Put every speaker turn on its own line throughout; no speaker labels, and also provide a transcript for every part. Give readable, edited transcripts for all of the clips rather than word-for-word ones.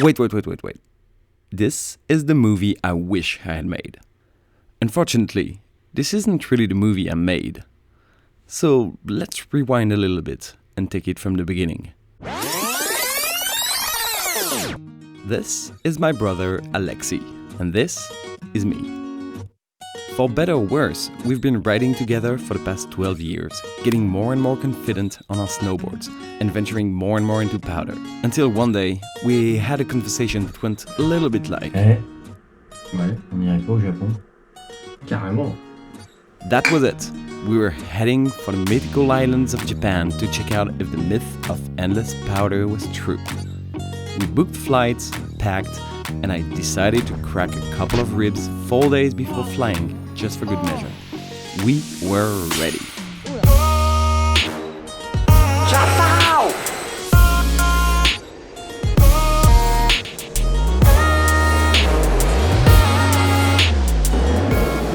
Wait. This is the movie I wish I had made. Unfortunately, this isn't really the movie I made. So let's rewind a little bit and take it from the beginning. This is my brother Alexis, and this is me. For better or worse, we've been riding together for the past 12 years, getting more and more confident on our snowboards and venturing more and more into powder. Until one day, we had a conversation that went a little bit like...
Ouais, on irait pas au Japon. Carrément.
That was it. We were heading for the mythical islands of Japan to check out if the myth of endless powder was true. We booked flights, packed, and I decided to crack a couple of ribs 4 days before flying, just for good measure. We were ready.
Japow!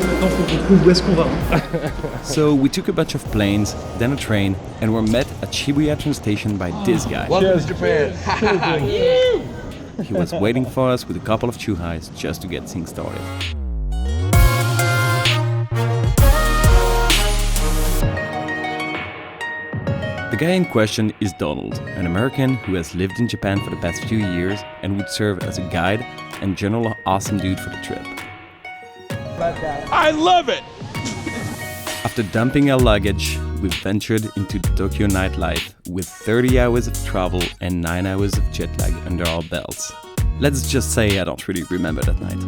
Maintenant, faut qu'on trouve où est-ce qu'on va.
So we took a bunch of planes, then a train, and were met at Shibuya train station by this guy.
Welcome to Japan!
He was waiting for us with a couple of chuhais just to get things started. The guy in question is Donald, an American who has lived in Japan for the past few years and would serve as a guide and general awesome dude for the trip.
I love it!
After dumping our luggage, we ventured into the Tokyo nightlife with 30 hours of travel and 9 hours of jet lag under our belts. Let's just say I don't really remember that night.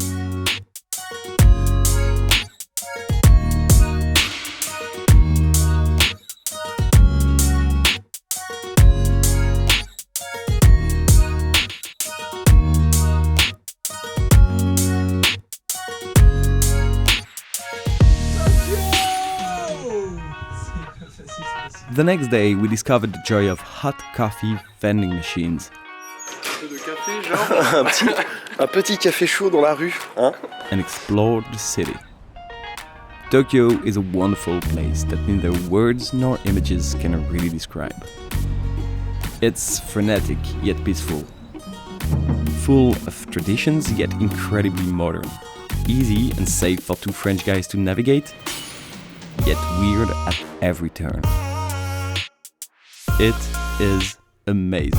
The next day, we discovered the joy of hot coffee vending machines.
Un petit café chaud dans la rue, hein?
And explored the city. Tokyo is a wonderful place that neither words nor images can really describe. It's frenetic yet peaceful, full of traditions yet incredibly modern, easy and safe for two French guys to navigate, yet weird at every turn. It is amazing.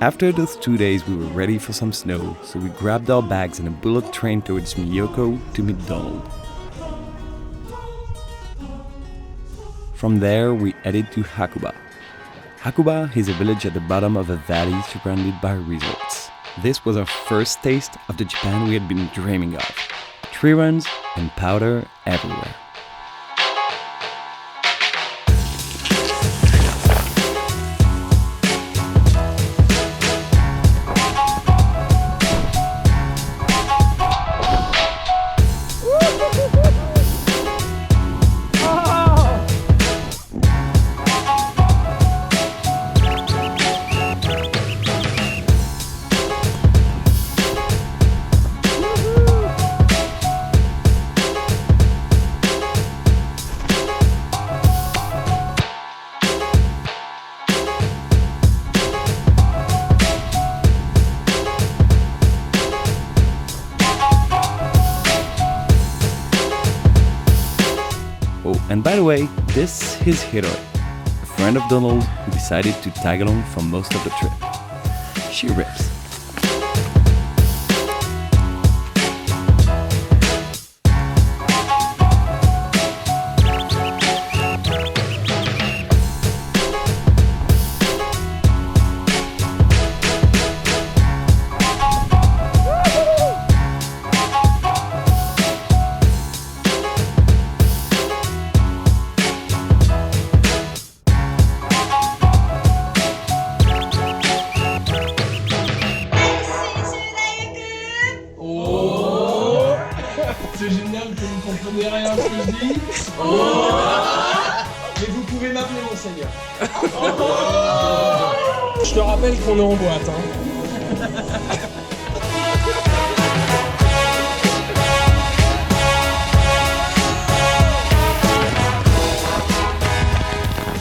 After those 2 days, we were ready for some snow, so we grabbed our bags and a bullet train towards Miyoko to meet Donald. From there, we headed to Hakuba. Hakuba is a village at the bottom of a valley surrounded by resorts. This was our first taste of the Japan we had been dreaming of. Tree runs and powder everywhere. And by the way, this is Hiroe, a friend of Donald who decided to tag along for most of the trip. She rips.
Je te rappelle qu'on est en boîte, hein.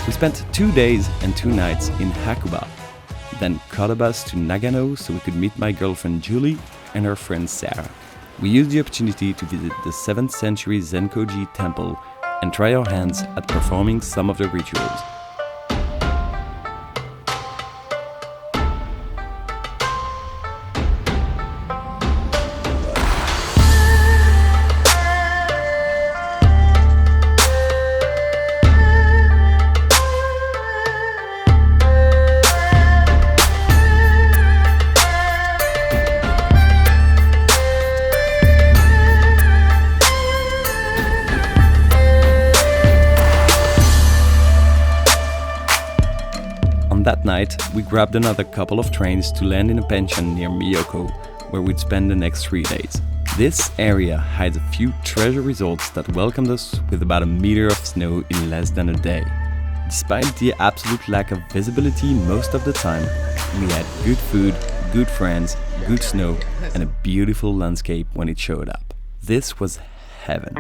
We spent 2 days and 2 nights in Hakuba, then caught a bus to Nagano so we could meet my girlfriend Julie and her friend Sarah. We used the opportunity to visit the 7th century Zenkoji temple and try our hands at performing some of the rituals. That night, we grabbed another couple of trains to land in a pension near Miyoko, where we'd spend the next 3 days. This area hides a few treasure resorts that welcomed us with about a meter of snow in less than a day. Despite the absolute lack of visibility most of the time, we had good food, good friends, good snow, and a beautiful landscape when it showed up. This was heaven.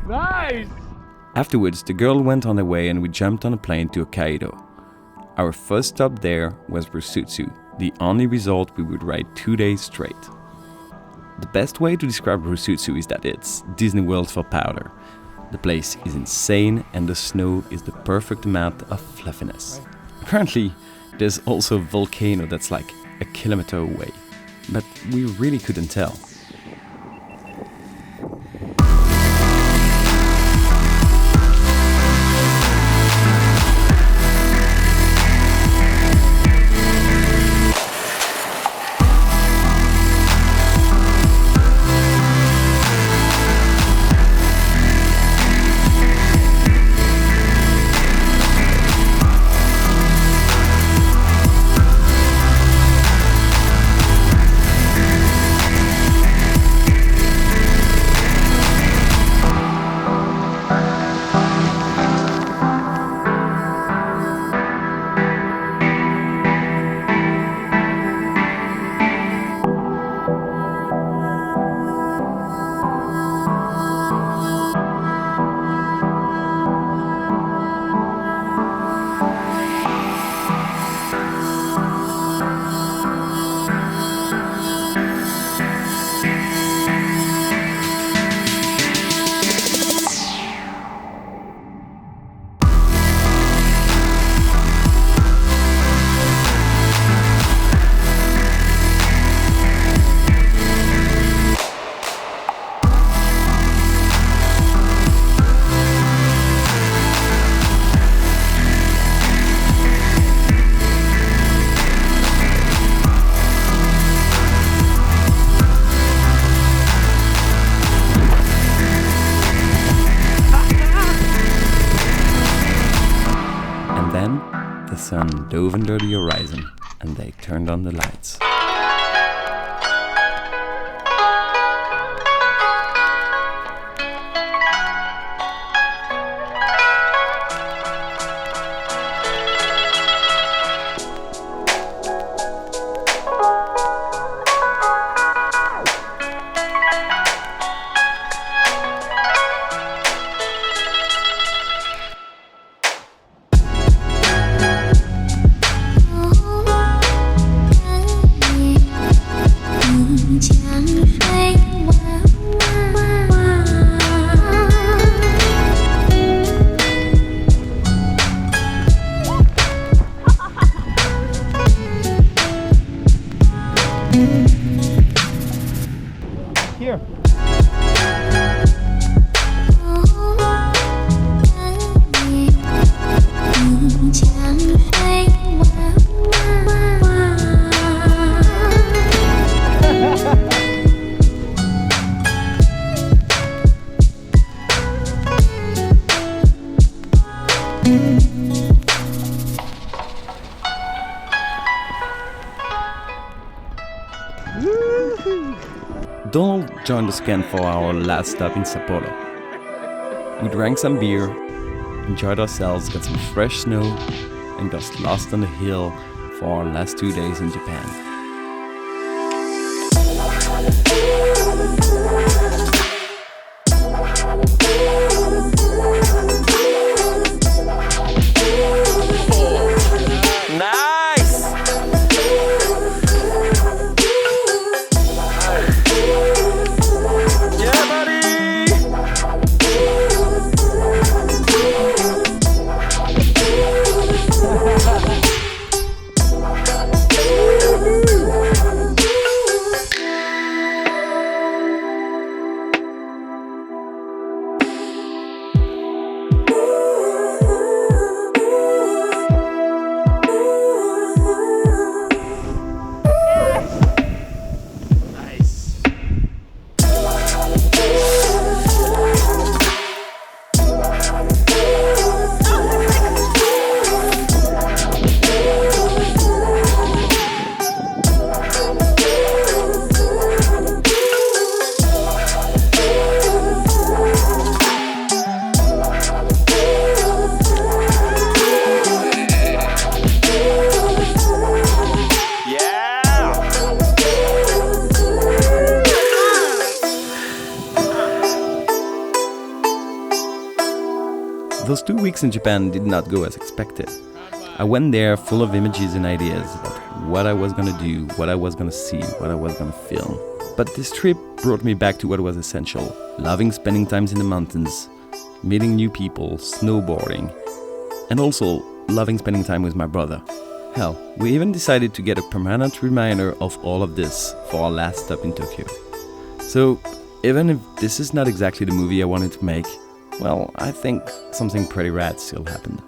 Nice!
Afterwards, the girl went on her way and we jumped on a plane to Hokkaido. Our first stop there was Rusutsu, the only resort we would ride 2 days straight. The best way to describe Rusutsu is that it's Disney World for powder. The place is insane and the snow is the perfect amount of fluffiness. Apparently, there's also a volcano that's like a kilometer away, but we really couldn't tell. sun dove under the horizon and they turned on the lights. Here. Donald joined us again for our last stop in Sapporo. We drank some beer, enjoyed ourselves, got some fresh snow, and got lost on the hill for our last 2 days in Japan. Those 2 weeks in Japan did not go as expected. I went there full of images and ideas about what I was gonna do, what I was gonna see, what I was gonna film. But this trip brought me back to what was essential, loving spending times in the mountains, meeting new people, snowboarding, and also loving spending time with my brother. Hell, we even decided to get a permanent reminder of all of this for our last stop in Tokyo. So, even if this is not exactly the movie I wanted to make, well, I think something pretty rad still happened.